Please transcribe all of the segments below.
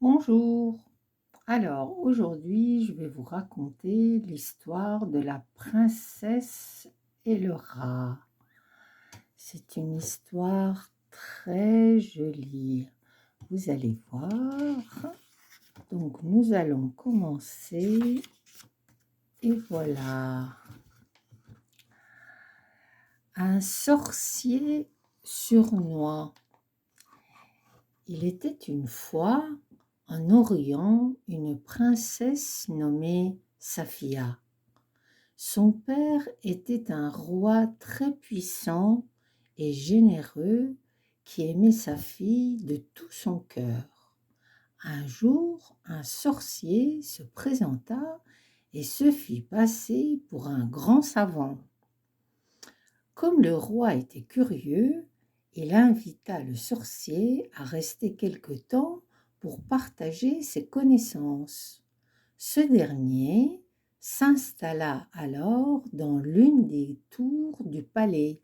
Bonjour. Alors, aujourd'hui, je vais vous raconter l'histoire de la princesse et le rat. C'est une histoire très jolie. Vous allez voir. Donc, nous allons commencer. Et voilà. Un sorcier sournois. Il était une fois en Orient une princesse nommée Safia. Son père était un roi très puissant et généreux qui aimait sa fille de tout son cœur. Un jour, un sorcier se présenta et se fit passer pour un grand savant. Comme le roi était curieux, il invita le sorcier à rester quelque temps pour partager ses connaissances. Ce dernier s'installa alors dans l'une des tours du palais.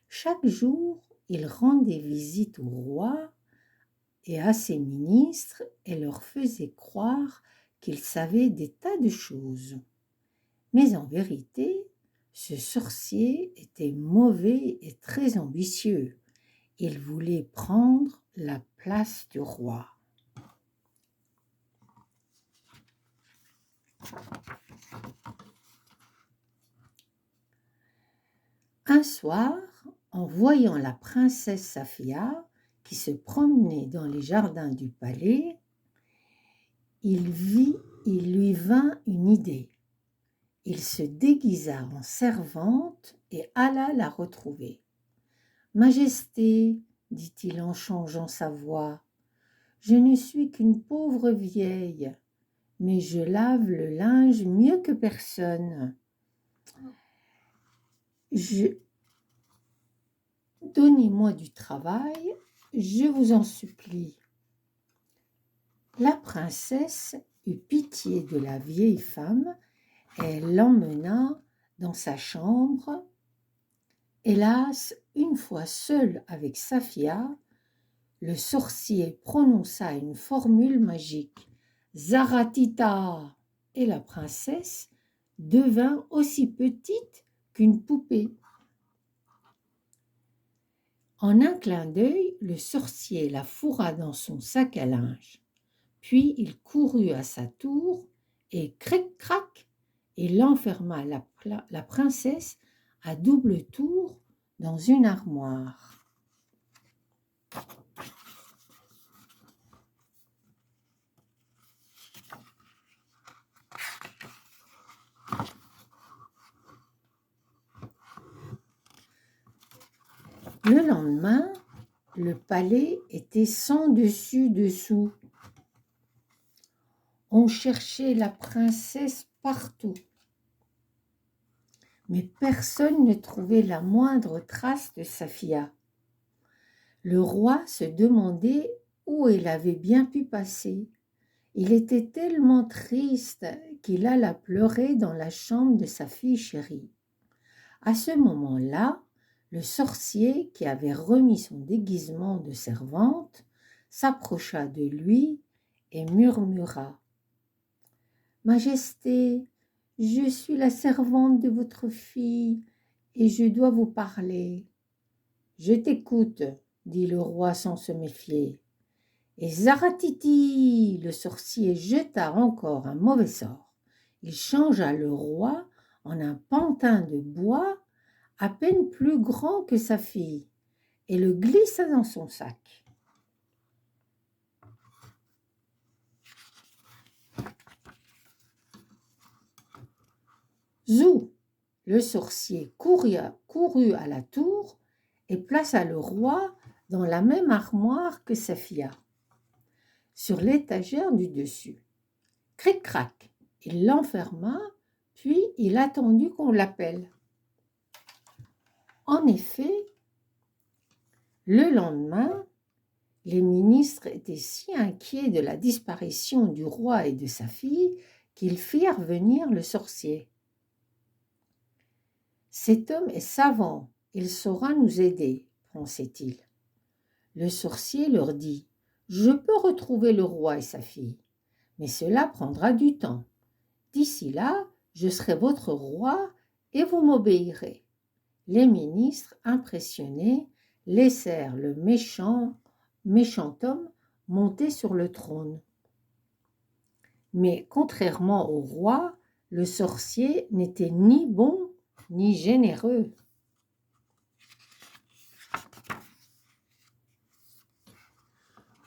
Chaque jour, il rendait visite au roi et à ses ministres et leur faisait croire qu'il savait des tas de choses. Mais en vérité, ce sorcier était mauvais et très ambitieux. Il voulait prendre la place du roi. Un soir, en voyant la princesse Safia qui se promenait dans les jardins du palais, il lui vint une idée. Il se déguisa en servante et alla la retrouver. « Majesté, dit-il en changeant sa voix, je ne suis qu'une pauvre vieille, mais je lave le linge mieux que personne. Donnez-moi du travail, je vous en supplie. » La princesse eut pitié de la vieille femme et l'emmena dans sa chambre. Hélas, une fois seul avec Safia, le sorcier prononça une formule magique. Zaratita, et la princesse devint aussi petite qu'une poupée. En un clin d'œil, le sorcier la fourra dans son sac à linge. Puis il courut à sa tour et cric-crac, il enferma la princesse à double tour dans une armoire. Le lendemain, le palais était sans dessus-dessous. On cherchait la princesse partout, mais personne ne trouvait la moindre trace de Safia. Le roi se demandait où elle avait bien pu passer. Il était tellement triste qu'il alla pleurer dans la chambre de sa fille chérie. À ce moment-là, le sorcier, qui avait remis son déguisement de servante, s'approcha de lui et murmura : « Majesté, je suis la servante de votre fille et je dois vous parler. »« Je t'écoute, » dit le roi sans se méfier. Et zaratiti, le sorcier jeta encore un mauvais sort. Il changea le roi en un pantin de bois à peine plus grand que sa fille et le glissa dans son sac. Zou, le sorcier courut à la tour et plaça le roi dans la même armoire que Safia, sur l'étagère du dessus. Cric-crac, il l'enferma, puis il attendit qu'on l'appelle. En effet, le lendemain, les ministres étaient si inquiets de la disparition du roi et de sa fille qu'ils firent venir le sorcier. « Cet homme est savant, il saura nous aider, pensait-il. Le sorcier leur dit : « Je peux retrouver le roi et sa fille, mais cela prendra du temps. D'ici là, je serai votre roi et vous m'obéirez. » Les ministres, impressionnés, laissèrent le méchant homme monter sur le trône. Mais contrairement au roi, le sorcier n'était ni bon ni généreux.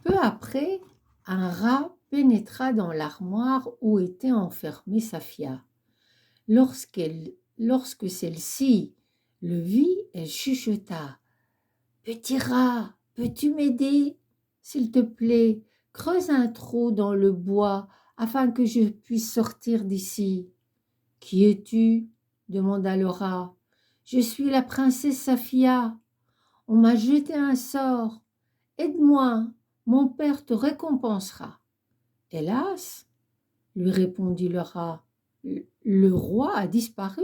Peu après, un rat pénétra dans l'armoire où était enfermée Safia. Lorsque celle-ci le vit, elle chuchota: « Petit rat, peux-tu m'aider? S'il te plaît, creuse un trou dans le bois afin que je puisse sortir d'ici. »« Qui es-tu ? » demanda le rat. « Je suis la princesse Safia. On m'a jeté un sort. Aide-moi, mon père te récompensera. » « Hélas, » lui répondit le rat, « le roi a disparu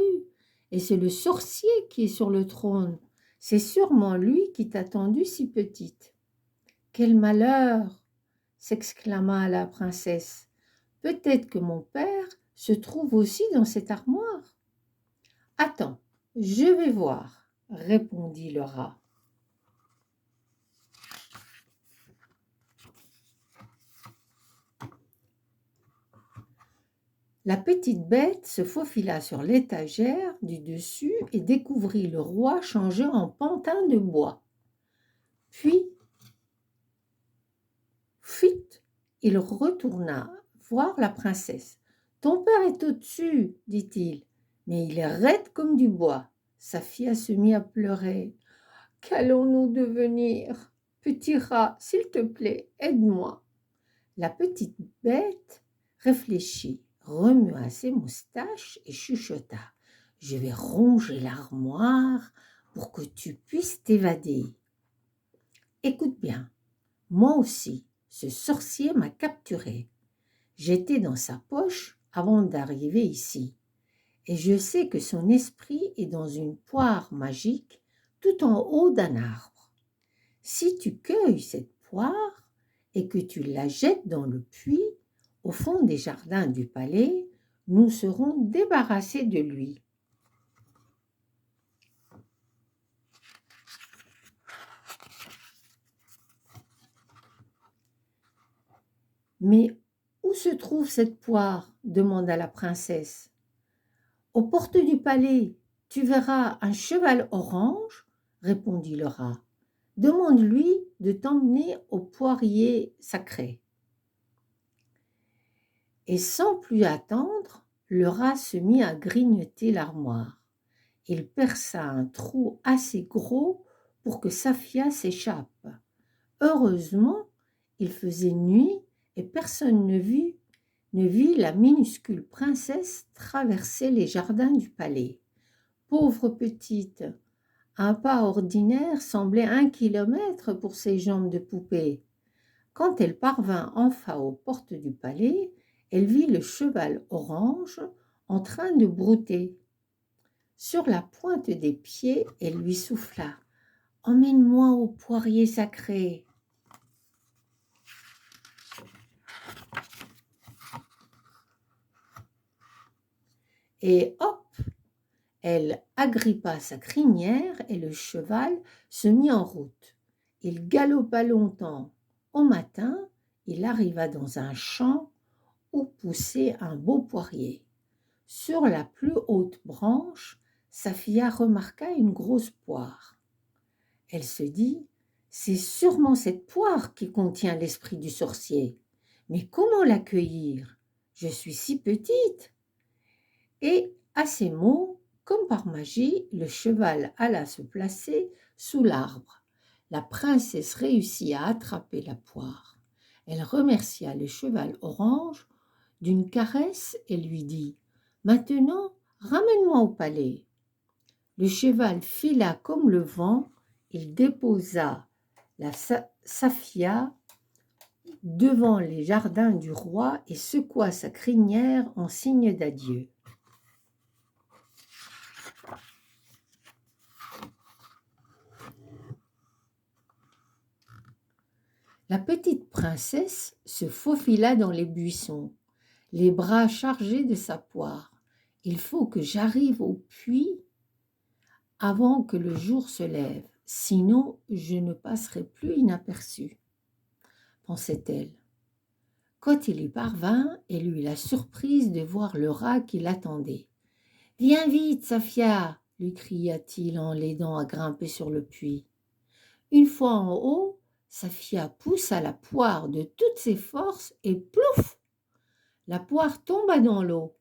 et c'est le sorcier qui est sur le trône. C'est sûrement lui qui t'a tendue si petite. »« Quel malheur !» s'exclama la princesse. « Peut-être que mon père se trouve aussi dans cette armoire. »« Attends, je vais voir, » répondit le rat. La petite bête se faufila sur l'étagère du dessus et découvrit le roi changé en pantin de bois. Puis, fuite, il retourna voir la princesse. « Ton père est au-dessus, dit-il, mais il est raide comme du bois. » Safia se mit à pleurer. « Qu'allons-nous devenir? Petit rat, s'il te plaît, aide-moi. » La petite bête réfléchit, remua ses moustaches et chuchota: « Je vais ronger l'armoire pour que tu puisses t'évader. Écoute bien, moi aussi, ce sorcier m'a capturé. J'étais dans sa poche avant d'arriver ici, et je sais que son esprit est dans une poire magique tout en haut d'un arbre. Si tu cueilles cette poire et que tu la jettes dans le puits, au fond des jardins du palais, nous serons débarrassés de lui. » « Mais où se trouve cette poire ? » demanda la princesse. « Aux portes du palais, tu verras un cheval orange, » répondit le rat. « Demande-lui de t'emmener au poirier sacré. » Et sans plus attendre, le rat se mit à grignoter l'armoire. Il perça un trou assez gros pour que Safia s'échappe. Heureusement, il faisait nuit et personne ne vit la minuscule princesse traverser les jardins du palais. Pauvre petite, un pas ordinaire semblait 1 kilomètre pour ses jambes de poupée. Quand elle parvint enfin aux portes du palais, elle vit le cheval orange en train de brouter. Sur la pointe des pieds, elle lui souffla: « Emmène-moi au poirier sacré. » Et hop, elle agrippa sa crinière et le cheval se mit en route. Il galopa longtemps. Au matin, il arriva dans un champ où poussait un beau poirier. Sur la plus haute branche, Safia remarqua une grosse poire. Elle se dit: « C'est sûrement cette poire qui contient l'esprit du sorcier. Mais comment la cueillir? Je suis si petite. » Et à ces mots, comme par magie, le cheval alla se placer sous l'arbre. La princesse réussit à attraper la poire. Elle remercia le cheval orange d'une caresse et lui dit: « Maintenant, ramène-moi au palais. » Le cheval fila comme le vent. Il déposa la Safia devant les jardins du roi et secoua sa crinière en signe d'adieu. La petite princesse se faufila dans les buissons, les bras chargés de sa poire. Il faut que j'arrive au puits avant que le jour se lève, sinon je ne passerai plus inaperçue, pensait-elle. Quand il y parvint, elle eut la surprise de voir le rat qui l'attendait. « Viens vite, Safia !» lui cria-t-il en l'aidant à grimper sur le puits. Une fois en haut, Safia poussa la poire de toutes ses forces et plouf! La poire tomba dans l'eau.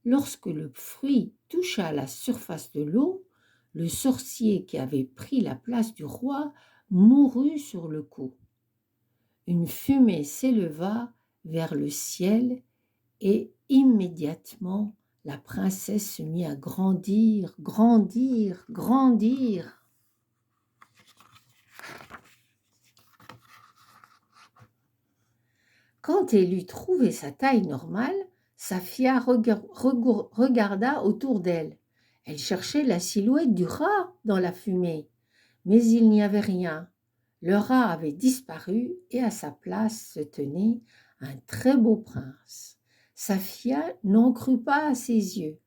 Lorsque le fruit toucha la surface de l'eau, le sorcier qui avait pris la place du roi mourut sur le coup. Une fumée s'éleva vers le ciel et immédiatement la princesse se mit à grandir, grandir, grandir. Quand elle eut trouvé sa taille normale, Safia regarda autour d'elle. Elle cherchait la silhouette du rat dans la fumée, mais il n'y avait rien. Le rat avait disparu et à sa place se tenait un très beau prince. Safia n'en crut pas à ses yeux.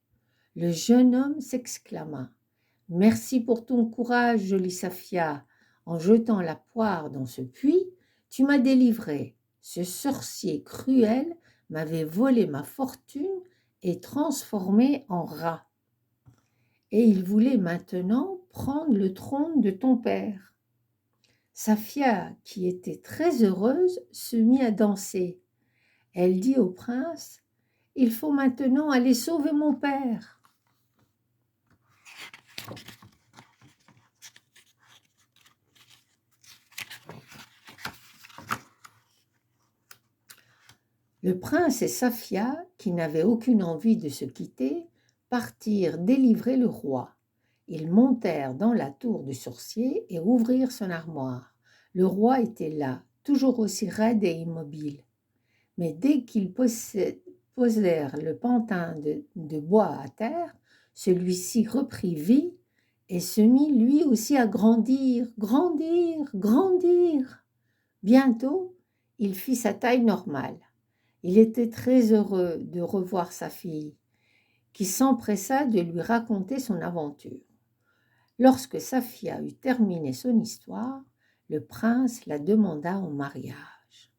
Le jeune homme s'exclama. « Merci pour ton courage, jolie Safia. En jetant la poire dans ce puits, tu m'as délivrée. Ce sorcier cruel m'avait volé ma fortune et transformé en rat. Et il voulait maintenant prendre le trône de ton père. » Safia, qui était très heureuse, se mit à danser. Elle dit au prince, « Il faut maintenant aller sauver mon père. » Le prince et Safia, qui n'avaient aucune envie de se quitter, partirent délivrer le roi. Ils montèrent dans la tour du sorcier et ouvrirent son armoire. Le roi était là, toujours aussi raide et immobile. Mais dès qu'ils posèrent le pantin de bois à terre, celui-ci reprit vie et se mit lui aussi à grandir, grandir, grandir. Bientôt, il fit sa taille normale. Il était très heureux de revoir sa fille, qui s'empressa de lui raconter son aventure. Lorsque Safia eut terminé son histoire, le prince la demanda en mariage.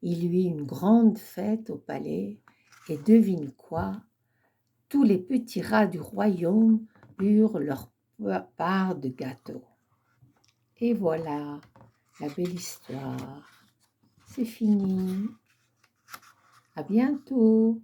Il eut une grande fête au palais, et devine quoi? Tous les petits rats du royaume eurent leur part de gâteau. Et voilà, la belle histoire. C'est fini. À bientôt.